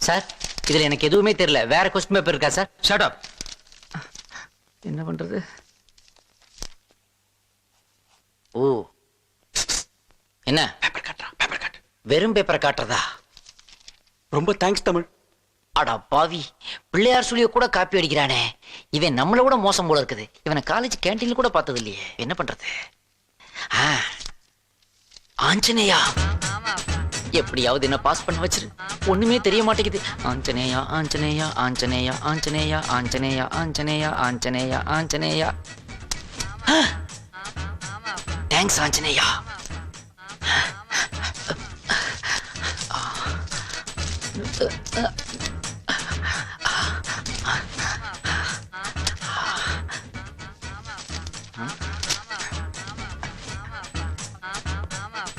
Sir இதுல எனக்கு எதுவுமே தெரியல. வேற கொஸ்டின் பேப்பர் இருக்கா சார்? Shut up. என்ன பண்றது? ஓ என்ன பேப்பர் காட்றா, பேப்பர் காட்டு. வெறும் பேப்பரை காட்டுறதா? ரொம்ப தேங்க்ஸ் தமிழ். அடா பாவி, பிள்ளையார் சொல்லிய கூட காப்பி அடிக்கிறானே. இவன் நம்மள கூட மோசம் போல இருக்குது. இவனை காலேஜ் கேண்டீன்ல கூட பார்த்தது இல்லையே. என்ன பண்றது? ஆஞ்சநேயா, எப்படியாவது என்ன பாஸ் பண்ண வச்சிரு. ஒண்ணுமே தெரிய மாட்டேங்குது. ஆஞ்சநேயா ஆஞ்சநேயா ஆஞ்சநேயா ஆஞ்சநேயா ஆஞ்சநேயா ஆஞ்சநேயா ஆஞ்சநேயா ஆஞ்சநேயா. தேங்க்ஸ் ஆஞ்சநேயா.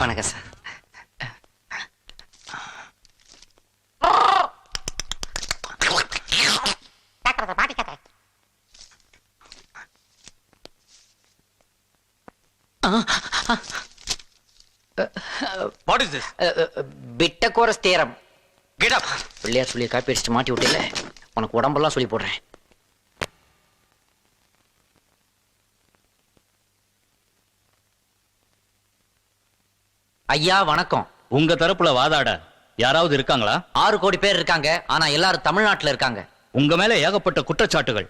வணக்கம் sir. What is this? Pythagoras theorem. Get up. Pillaiyar சொல்லி காப்பி அடிச்சுட்டு மாட்டி விட்டல. உனக்கு உடம்பெல்லாம் சொல்லி போடுறேன். ஐயா வணக்கம். உங்க தரப்புல வாதாட யாராவது இருக்காங்களா? 6 கோடி பேர் இருக்காங்க. ஆனா எல்லாரும் தமிழ்நாட்டுல இருக்காங்க. உங்க மேல ஏகப்பட்ட குற்றச்சாட்டுகள்.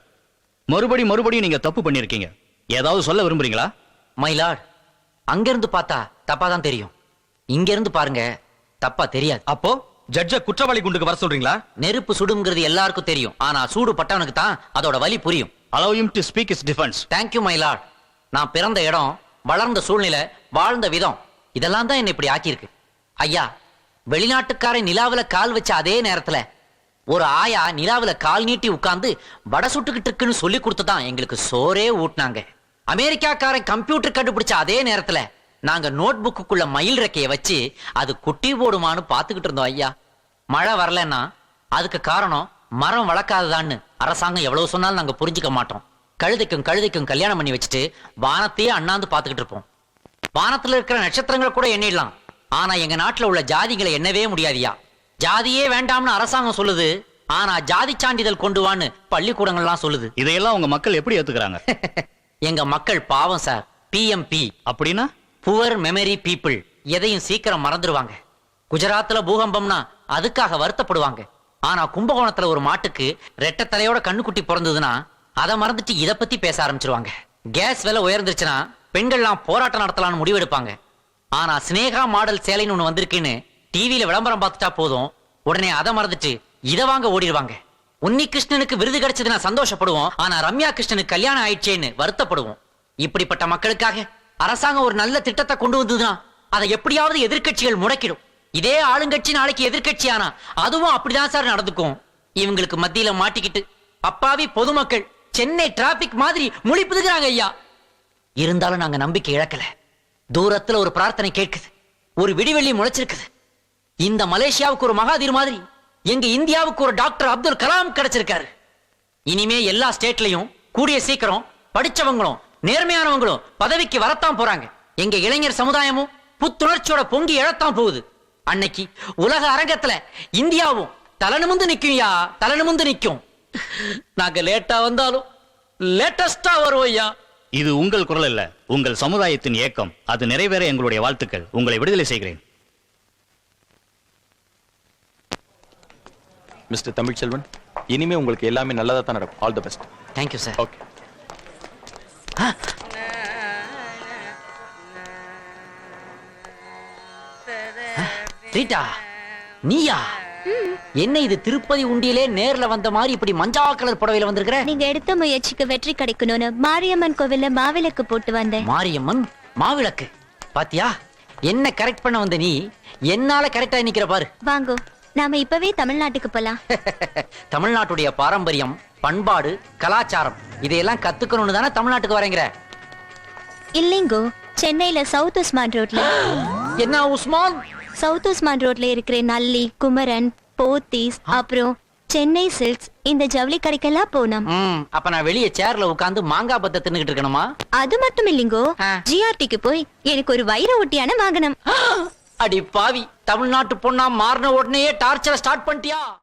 மறுபடியும் நீங்க தப்பு பண்ணிருக்கீங்க. ஏதாவது சொல்ல விரும்புறீங்களா? மை லார்ட், அங்கிருந்து பார்த்தா தப்பா தான் தெரியும். இங்க இருந்து பாருங்க, தப்பா தெரியாது. அப்போ ஜட்ஜ குற்றவாளி குண்டுக்கு வர சொல்றீங்களா? நெருப்பு சுடுங்கிறது எல்லாருக்கும் தெரியும். ஆனா சூடு பட்டவனுக்கு தான் அதோட வலி புரியும். Allow him to speak his defense. Thank you my Lord. நான் பிறந்த இடம், வளர்ந்த சூழ்நிலை, வாழ்ந்த விதம் இதெல்லாம் தான் என்ன இப்படி ஆக்கியிருக்கு. ஐயா, வெளிநாட்டுக்காரன் நிலாவுல கால் வச்ச அதே நேரத்துல ஒரு ஆயா நிலாவுல கால் நீட்டி உட்கார்ந்து வடை சுட்டுக்கிட்டு இருக்குன்னு சொல்லி கொடுத்துதான் எங்களுக்கு சோறே ஊட்டினாங்க. அமெரிக்காக்காரன் கம்ப்யூட்டர் கண்டுபிடிச்ச அதே நேரத்துல நாங்க நோட் புக்குள்ள மயில் ரெக்கைய வச்சு அது குட்டி போடுமான்னு பாத்துக்கிட்டு இருந்தோம். ஐயா, மழை வரலன்னா அதுக்கு காரணம் மரம் வளர்க்காததான்னு அரசாங்கம் எவ்வளவு சொன்னாலும் நாங்க புரிஞ்சுக்க மாட்டோம். கழுதைக்கும் கல்யாணம் பண்ணி வச்சுட்டு வானத்தையே அண்ணாந்து பாத்துக்கிட்டு இருப்போம். வானத்துல இருக்கிற நட்சத்திரங்களை கூட எண்ணிடலாம். ஆனா எங்க நாட்டுல உள்ள ஜாதிகளை எண்ணவே முடியாதியா. ஜாதியே வேண்டாம்னு அரசாங்கம் சொல்லுது. ஆனா ஜாதி சான்றிதழ் கொண்டு வான்னு பள்ளிக்கூடங்கள்லாம் சொல்லுது. இதையெல்லாம் உங்க மக்கள் எப்படி ஏத்துக்கிறாங்க? எங்க மக்கள் பாவம் சார். PMP அப்படின்னா புவர் மெமரி பீப்புள். எதையும் சீக்கிரம் மறந்துடுவாங்க. குஜராத்ல பூகம்பம்னா அதுக்காக வருத்தப்படுவாங்க. ஆனா கும்பகோணத்துல ஒரு மாட்டுக்கு ரெட்டை தலையோட கண்ணுக்குட்டி பிறந்ததுன்னா அதை மறந்துட்டு இதை பத்தி பேச ஆரம்பிச்சிருவாங்க. கேஸ் விலை உயர்ந்துருச்சுன்னா பெண்கள்லாம் போராட்டம் நடத்தலாம்னு முடிவெடுப்பாங்க. ஆனா ஸ்னேகா மாடல் சேலைன்னு ஒண்ணு வந்திருக்குன்னு டிவியில விளம்பரம் பார்த்துட்டா போதும், உடனே அதை மறந்துட்டு இதை வாங்க ஓடிடுவாங்க. உன்னி கிருஷ்ணனுக்கு விருது கிடைச்சதுன்னா சந்தோஷப்படுவோம். ஆனா ரம்யா கிருஷ்ணனுக்கு கல்யாணம் ஆயிடுச்சேன்னு வருத்தப்படுவோம். இப்படிப்பட்ட மக்களுக்காக அரசாங்கம் ஒரு நல்ல திட்டத்தை கொண்டு வந்ததுன்னா அதை எப்படியாவது எதிர்க்கட்சிகள் முடக்கிடும். இதே ஆளுங்கட்சி நாளைக்கு எதிர்க்கட்சி ஆனா அதுவும் அப்படிதான் சார் நடந்துக்கும். இவங்களுக்கு மத்தியில மாட்டிக்கிட்டு அப்பாவி பொதுமக்கள் சென்னை டிராபிக் மாதிரி முழிப்புதுகிறாங்க. ஐயா, இருந்தாலும் நாங்க நம்பிக்கை இழக்கல. தூரத்துல ஒரு பிரார்த்தனை கேட்குது, ஒரு விடிவெள்ளி முளைச்சிருக்குது. இந்த மலேசியாவுக்கு ஒரு மகாதீர் மாதிரி எங்க இந்தியாவுக்கு ஒரு டாக்டர் அப்துல் கலாம் கிடைச்சிருக்காரு. இனிமே எல்லா ஸ்டேட்லயும் கூடிய சீக்கிரம் படிச்சவங்களும் நேர்மையானவங்களும் பதவிக்கு வரத்தான் போறாங்க. எங்க இளைஞர் சமுதாயமும் புத்துணர்ச்சியோட பொங்கி எழத்தான் போகுது. அன்னைக்கு உலக அரங்கத்துல இந்தியாவும் தலனுமுந்து நிக்கும். தலனுமுந்து நிக்கும். நாங்க லேட்டா வந்தாலும் லேட்டஸ்டா வருவோம். ஐயா, இது உங்கள் குரல் இல்ல, உங்கள் சமுதாயத்தின் ஏக்கம். அது நிறைவேற எங்களுடைய வாழ்த்துக்கள். உங்களை விடுதலை செய்கிறேன். மிஸ்டர் தமிழ்ச்செல்வன், இனிமே உங்களுக்கு எல்லாமே நல்லதா தான் நடக்கும். All the best. Thank you sir. Okay. Rita, நீயா? என்ன இது திருப்பதி உண்டியிலே நேர்ல வந்த மாதிரி இப்படி மஞ்சா கலர் புடவையில வந்திருக்கிற? நீங்க எடுத்த முயற்சிக்கு வெற்றி கிடைக்கணும்னு மாரியம்மன் கோவில்ல மாவிளக்கு போட்டு வந்தேன். மாரியம்மன் மாவிளக்கு பாத்தியா? என்ன கரெக்ட் பண்ண வந்த நீ என்னால கரெக்டா நிக்கிற பாரு. வாங்கோ, நாம இப்பவே தமிழ்நாட்டுக்கு போலாம். தமிழ்நாட்டுடைய பாரம்பரியம், பண்பாடு, கலாச்சாரம் இதையெல்லாம் கத்துக்கணும்னு தானே தமிழ்நாட்டுக்கு வரேங்கிற? இல்லைங்கோ, சென்னையில சவுத் உஸ்மான் ரோட்ல. என்ன உஸ்மான்? சவுத் உஸ்மான் ரோட்ல இருக்கிற நல்லி, குமரன், போத்தீஸ், அப்புறம் சென்னை சில்க்ஸ் இந்த ஜவுளி கடைக்கெல்லாம் போனோம். அப்ப நான் வெளியே சேர்ல உட்கார்ந்து மாங்காய் பத்த தின்னுகிட்டு இருக்கணுமா? அது மட்டும் இல்லைங்கோ, GRTக்கு போய் எனக்கு ஒரு வைர ஒட்டியான வாங்கணும். அடி பாவி, தமிழ்நாட்டு பொண்ணா மாறின உடனே டார்ச்சரை ஸ்டார்ட் பண்ணிட்டியா?